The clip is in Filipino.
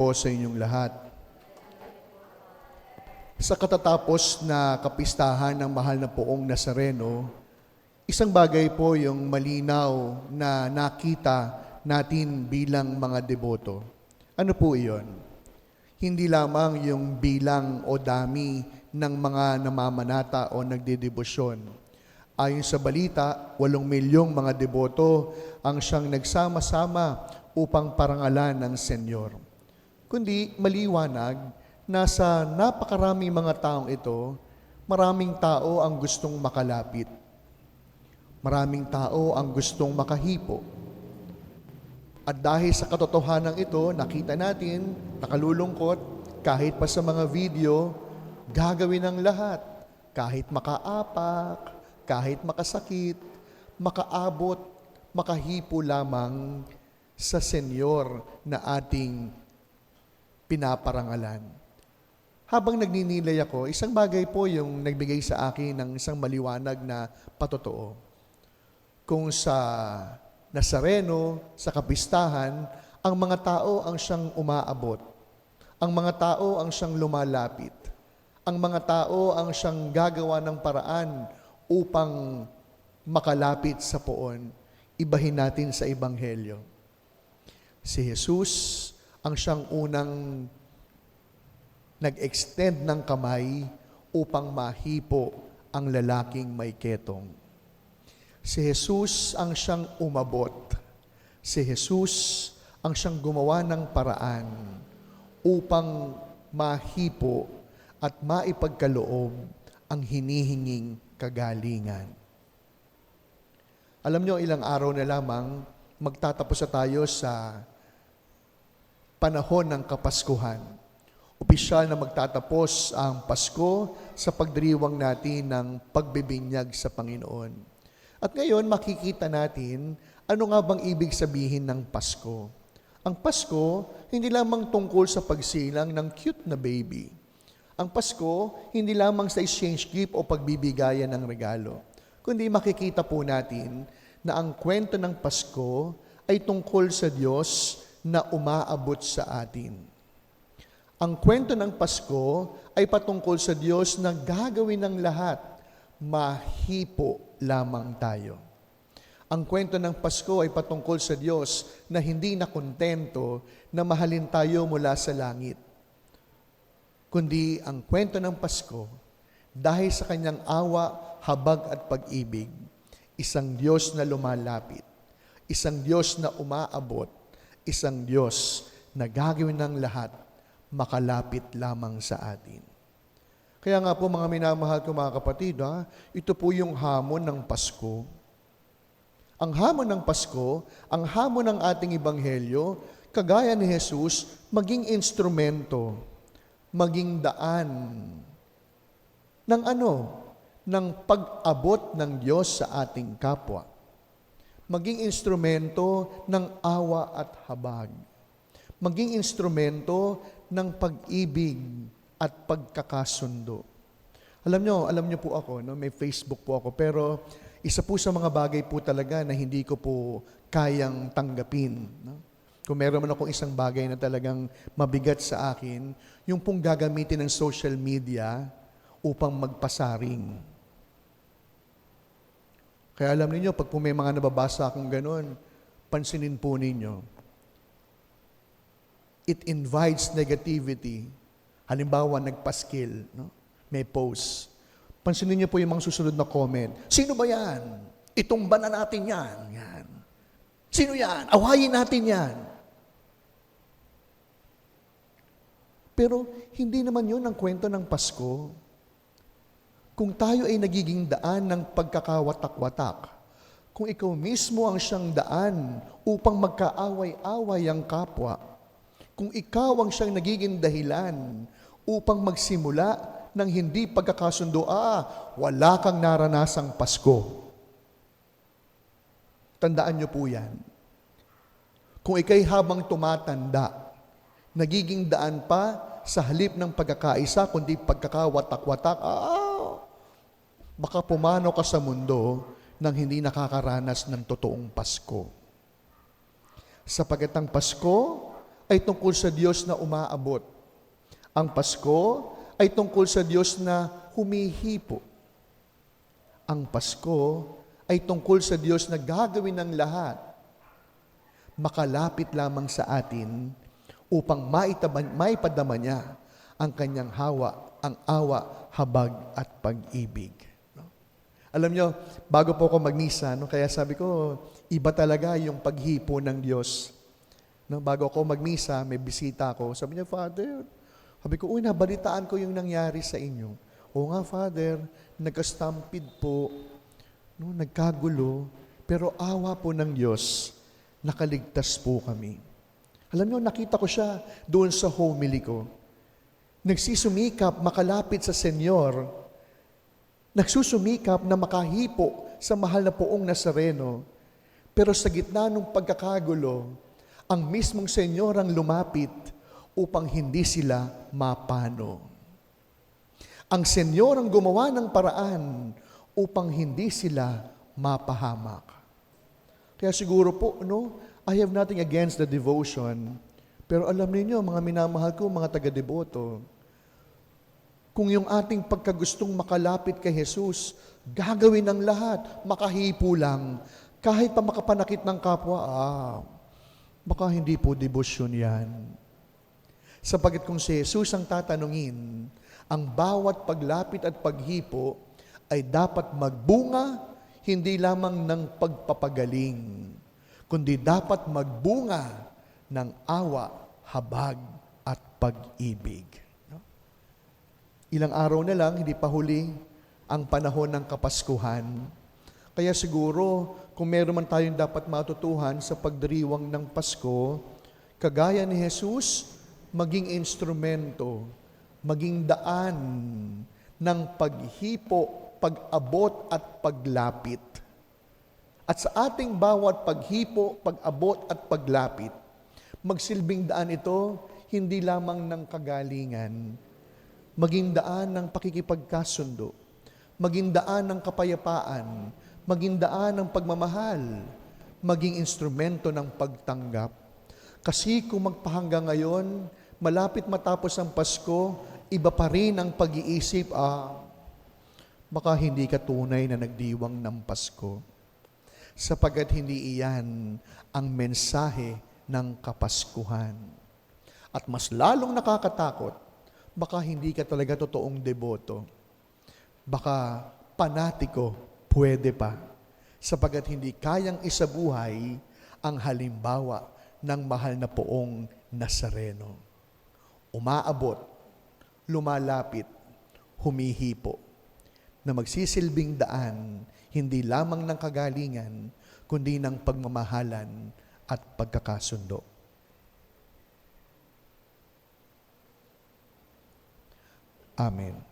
po sa inyong lahat. Sa katatapos na kapistahan ng mahal na poong Nazareno, isang bagay po yung malinaw na nakita natin bilang mga deboto. Ano po iyon? Hindi lamang yung bilang o dami ng mga namamanata o nagdedebosyon. Ayon sa balita, 8 milyong mga deboto ang siyang nagsama-sama upang parangalan ng Senyor. Kundi maliwanag na sa napakaraming mga taong ito, maraming tao ang gustong makalapit. Maraming tao ang gustong makahipo. At dahil sa katotohanan ito, nakita natin, nakalulungkot, kahit pa sa mga video, gagawin ang lahat. Kahit makaapak, kahit makasakit, makaabot, makahipo lamang sa Senyor na ating pinaparangalan. Habang nagninilay ako, isang bagay po yung nagbigay sa akin ng isang maliwanag na patotoo. Kung sa Nazareno, sa kapistahan, ang mga tao ang siyang umaabot. Ang mga tao ang siyang lumalapit. Ang mga tao ang siyang gagawa ng paraan upang makalapit sa poon. Ibahin natin sa Ebanghelyo. Si Jesus ang siyang unang nag-extend ng kamay upang mahipo ang lalaking may ketong. Si Jesus ang siyang umabot. Si Jesus ang siyang gumawa ng paraan upang mahipo at maipagkaloob ang hinihinging kagalingan. Alam nyo, ilang araw na lamang magtatapos na tayo sa panahon ng Kapaskuhan. Opisyal na magtatapos ang Pasko sa pagdiriwang natin ng pagbibinyag sa Panginoon. At ngayon makikita natin ano nga bang ibig sabihin ng Pasko. Ang Pasko, hindi lamang tungkol sa pagsilang ng cute na baby. Ang Pasko, hindi lamang sa exchange gift o pagbibigayan ng regalo. Kundi makikita po natin na ang kwento ng Pasko ay tungkol sa Diyos na umaabot sa atin. Ang kwento ng Pasko ay patungkol sa Diyos na gagawin ng lahat, mahipo lamang tayo. Ang kwento ng Pasko ay patungkol sa Diyos na hindi nakontento na mahalin tayo mula sa langit. Kundi ang kwento ng Pasko, dahil sa kanyang awa, habag at pag-ibig, isang Diyos na lumalapit, isang Diyos na umaabot, isang Diyos na gagawin ng lahat makalapit lamang sa atin. Kaya nga po mga minamahal ko mga kapatid, ito po yung hamon ng Pasko. Ang hamon ng Pasko, ang hamon ng ating Ebanghelyo, kagaya ni Jesus, maging instrumento, maging daan ng ng pag-abot ng Diyos sa ating kapwa. Maging instrumento ng awa at habag. Maging instrumento ng pag-ibig at pagkakasundo. Alam nyo po ako, may Facebook po ako, pero isa po sa mga bagay po talaga na hindi ko po kayang tanggapin. Kung meron man akong isang bagay na talagang mabigat sa akin, yung pong gagamitin ng social media upang magpasaring. Kaya alam niyo, pag po may mga nababasa akong ganun, pansinin po ninyo. It invites negativity. Halimbawa, nagpaskil, may post. Pansinin niyo po yung mga susunod na comment. Sino ba yan? Itumba na natin yan. Yan. Sino yan? Awayin natin yan. Pero hindi naman yun ang kwento ng Pasko. Kung tayo ay nagiging daan ng pagkakawatak-watak, kung ikaw mismo ang siyang daan upang magkaaway-away ang kapwa, kung ikaw ang siyang nagiging dahilan upang magsimula ng hindi pagkakasundo, wala kang naranasang Pasko. Tandaan niyo po yan. Kung ikay habang tumatanda, nagiging daan pa sa halip ng pagkakaisa, kundi pagkakawatak-watak, baka pumanaw ka sa mundo nang hindi nakakaranas ng totoong Pasko. Sapagkat ang Pasko ay tungkol sa Diyos na umaabot. Ang Pasko ay tungkol sa Diyos na humihipo. Ang Pasko ay tungkol sa Diyos na gagawin ng lahat, makalapit lamang sa atin upang maipadama niya ang kanyang ang awa, habag at pag-ibig. No? Alam nyo, bago po ako magmisa, kaya sabi ko, iba talaga yung paghipo ng Diyos. No, bago ako magmisa, may bisita ako. Sabi niya, Father, sabi ko, nabalitaan ko yung nangyari sa inyo. Oo nga, Father, nagka-stampede po, nagkagulo, pero awa po ng Diyos, nakaligtas po kami. Alam niyo, nakita ko siya doon sa homily ko. Nagsusumikap, makalapit sa Senyor. Nagsusumikap na makahipo sa mahal na poong Nazareno. Pero sa gitna ng pagkakagulo, ang mismong Senyor ang lumapit upang hindi sila mapano. Ang Senyor ang gumawa ng paraan upang hindi sila mapahamak. Kaya siguro po, I have nothing against the devotion. Pero alam niyo, mga minamahal ko, mga taga-deboto, kung yung ating pagkagustong makalapit kay Jesus, gagawin ng lahat, makahipo lang, kahit pa makapanakit ng kapwa, baka hindi po debosyon yan. Sapagkat kung si Jesus ang tatanungin, ang bawat paglapit at paghipo ay dapat magbunga hindi lamang ng pagpapagaling, kundi dapat magbunga ng awa, habag at pag-ibig. Ilang araw na lang, hindi pa huli ang panahon ng Kapaskuhan. Kaya siguro, kung meron man tayong dapat matutuhan sa pagdiriwang ng Pasko, kagaya ni Jesus, maging instrumento, maging daan ng paghipo, pag-abot at paglapit. At sa ating bawat paghipo, pag-abot at paglapit, magsilbing daan ito hindi lamang ng kagalingan, maging daan ng pakikipagkasundo, maging daan ng kapayapaan, maging daan ng pagmamahal, maging instrumento ng pagtanggap. Kasi kung magpahanggang ngayon, malapit matapos ang Pasko, iba pa rin ang pag-iisip, baka hindi ka tunay na nagdiwang ng Pasko. Sapagat hindi iyan ang mensahe ng Kapaskuhan. At mas lalong nakakatakot, baka hindi ka talaga totoong deboto. Baka panatiko, pwede pa. Sapagat hindi kayang isabuhay ang halimbawa ng mahal na poong Nazareno. Umaabot, lumalapit, humihipo, na magsisilbing daan, hindi lamang ng kagalingan, kundi ng pagmamahalan at pagkakasundo. Amen.